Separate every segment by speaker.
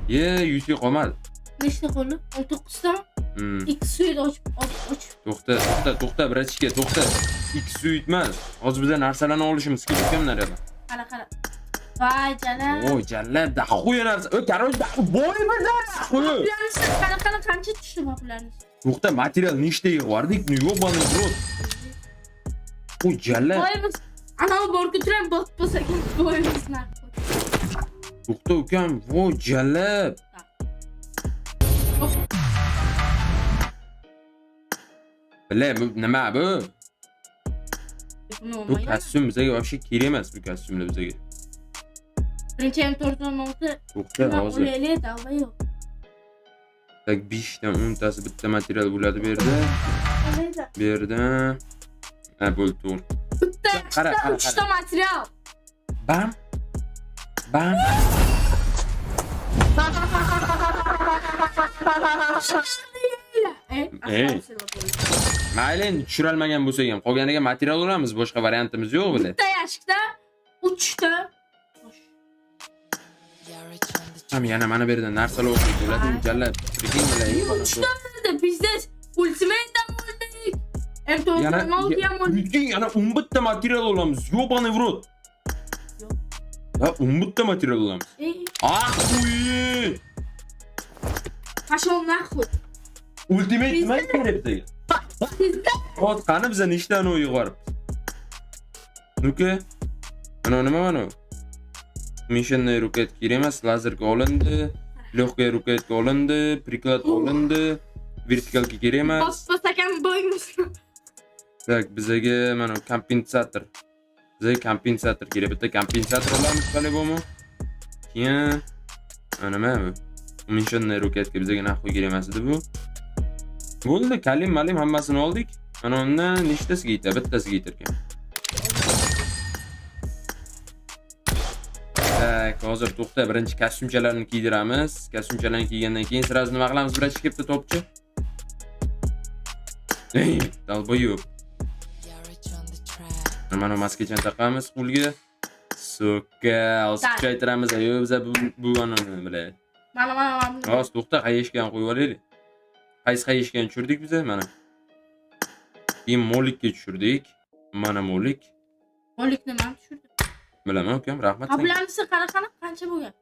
Speaker 1: Ye, yuzga qolmadi.
Speaker 2: Nechta qoldi? 19 ta. Ikki suyni ochib.
Speaker 1: To'xta, brachka, to'xta. Ikki suit emas. Hozir bizlar narsalarni olishimiz kerak ekan naryoqda.
Speaker 2: Qara. Voy jala.
Speaker 1: Voy jala, daxuya narsa. Короче, boy bizlar.
Speaker 2: Qara qancha tushdi populyarность?
Speaker 1: To'xta, material nechtaga bordik? Yo'qbani rot. Voy jala.
Speaker 2: Boyimiz. Ana borku turan bo'lsa kerak boyimiz narx.
Speaker 1: To'xta ukam, voy jala. Bile bu nima bu? Bu kostyum bize вообще kerak emas bu kostyumlar bizga.
Speaker 2: Birinchi M416.
Speaker 1: To'xta hozir.
Speaker 2: O'layli dalba yo'q.
Speaker 1: Tak 5 dan 10 tasi bitta material bo'ladi bu yerda. Bu yerda. Ha, bo'ldi to'g'ri.
Speaker 2: Bitta, 3 ta material.
Speaker 1: Bam. Mayli, tushirolmagan bo'lsak ham, qolganiga material olamiz, boshqa variantimiz yo'q bile.
Speaker 2: Bitta yashikda 3 ta.
Speaker 1: Ham yana mana bu yerdan narsalar o'qib bo'ladi, jalla. Prikinglar.
Speaker 2: 3 ta bo'ldi, biznes ultimate ham oldik. M416 ham oldik.
Speaker 1: Yana 10 bitta material olamiz. Yo'qani vrot. Ha, 10 bitta material olamiz. Ah, uy!
Speaker 2: Qashon naqd.
Speaker 1: Ultimate nima kerak bizga? Hozir qani biza nechtani o'yi qorib? Nuka. Mana nima mana? Missionniy roket kerak emas, lazerga olindi, lyoqqa roketka olindi, priklad olindi, vertikalga kerak emas.
Speaker 2: Bosakam bo'yimiz.
Speaker 1: Tak, bizga mana kompensator. Bizga kompensator kerak, bitta kompensator olamiz по-любому. Keyin nima bu? Missionniy roketka bizga naqd kerak emas edi bu. Bo'ldi, kalim hammasini oldik. Mana undan nechtasiga yetadi? Bittasiga yetarkan. Tak, hozir to'xta, birinchi kostyumchalarni kiydiramiz. Kostyumchalarni kiygandan keyin sразу nima qilamiz? Birach kepti topchi. Ey, dalboyub. Mana maskachani taqamiz qo'lga. So'kka, hozir kuchaytiramiz. Ayo, biz bu anani bilay.
Speaker 2: Mana.
Speaker 1: Hozir to'xta, qayishgan qo'yib olaylik. Qaysi qayishgan tushirdik biz mana. Keyin molikka tushirdik. Mana molik.
Speaker 2: Molikni men tushirdim.
Speaker 1: Bilaman ukam, rahmat.
Speaker 2: Populyarность qara qancha bo'lgan?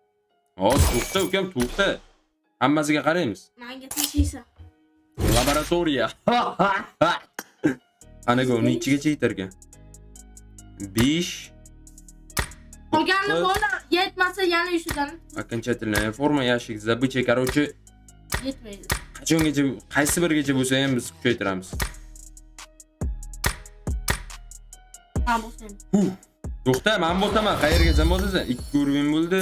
Speaker 1: Hozir to'xta ukam, to'xta. Hammasiga qaraymiz.
Speaker 2: Menga tashiysan.
Speaker 1: Laboratoriya. Ana go, nechigacha yetarkan? 5.
Speaker 2: Qolganini bo'la, yetmasa yana ustidan.
Speaker 1: Окончательная форма, ящик, забыча, короче,
Speaker 2: Yetmaydi.
Speaker 1: qachongacha, qaysi birigacha bo'lsa ham biz kuchaytiramiz.
Speaker 2: Ha, bo'lsin.
Speaker 1: To'xta, men bo'taman. Qayergacha bo'tasan? 2 urovень bo'ldi.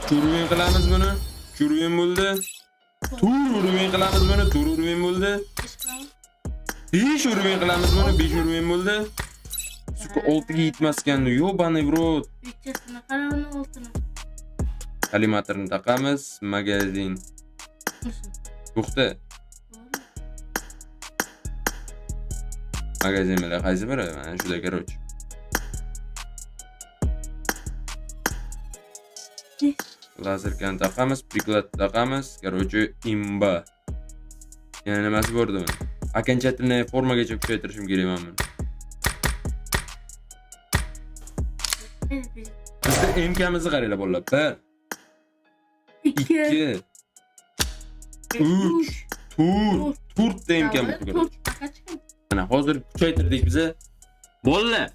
Speaker 1: 2 urovень qilamiz buni. 2 urovень bo'ldi. 4 urovень qilamiz buni. 4 urovень bo'ldi. 5 urovень qilamiz buni. 5 urovень bo'ldi. Suka 6 ga yetmaskan. Yo'bani vrot.
Speaker 2: Bichasini qarani oltini.
Speaker 1: Kalimatorni taqamiz. Magazin. To'xta. Magazin bilan qaysi biri? Mana shuda, короче. Lazerkani taqamiz, priklad taqamiz, короче, imba. Yana nimasi bor edi? Окончательная formagacha kuchaytirishim kerak men buni. Bizda MK'mizni qaranglar bolalar. 1 2 3 4 ta MK bor, короче. Mana hozir kuchaytirdik biza. Bolalar,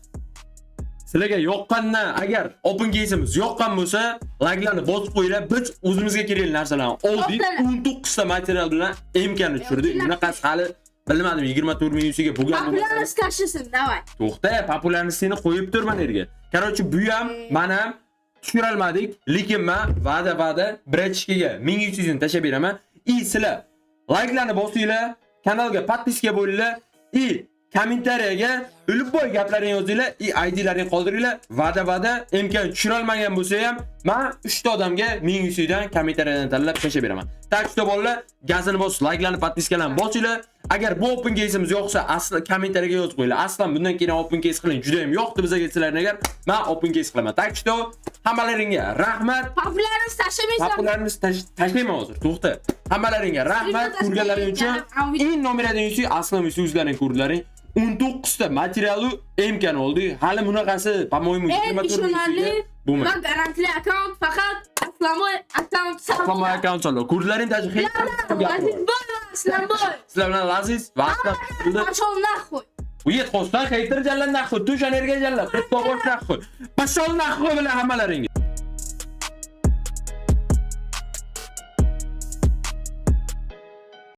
Speaker 1: sizlarga yoqqandan agar open case'imiz yoqqan bo'lsa, like'larni bosib qo'yinglar. Biz o'zimizga kerakli narsalarni oldik. 19 ta material bilan MK'ni tushirdik. Bunaqasi hali bilmadim 24 minusiga bo'lgan bo'lsa.
Speaker 2: Populyarность tashlasin, davay.
Speaker 1: To'xta, populyarностьni qo'yib turman yerga. Короче, bu ham mana tushirolmadik, lekin men va'da brachkaga 1100 ni tashab beraman. Sizlar like'larni bosinglar, kanalga podpiska bo'linglar. Kommentariyaga любой gaplarini yozinglar, ID'larini qoldiringlar. Va'da imkon tushirolmagan bo'lsa ham, men 3 ta odamga 1100 dan kommentariyadan tanlab tashab beraman. Tak что bolalar, gazini bosib, like'larni, podpiskalarni bosinglar. Agar bu open case'imiz yo'qsa, asli kommentariyaga yozib qo'yinglar. Aslan bundan keyin open case qiling. Juda ham yoqdi bizga sizlarga agar. Men open case qilaman. Tak что Hammalaringga rahmat.
Speaker 2: Popularni tashlamaysan.
Speaker 1: Popularni tashlayman hozir. To'xta. Hammalaringga rahmat ko'rganlaring uchun. Eng nominadan yusik aslan so'zlaring ko'rdilaring. 19 ta materiali imkon oldi. Hali bunaqasi, по-моему, 24
Speaker 2: va garantili akkaunt faqat Aslanboy akkaunt
Speaker 1: Aslanboy akkaunt soldi. Ko'rdilaring hech
Speaker 2: Aslanboy.
Speaker 1: Sizlar bilan Aziz va Aslan.
Speaker 2: Pashol nahvoy.
Speaker 1: Uyet xostan xaytir jallan nahvoy. Tush energa jallan. To'g'ri nahvoy. Pashol nahvoy bilan hammalaringga.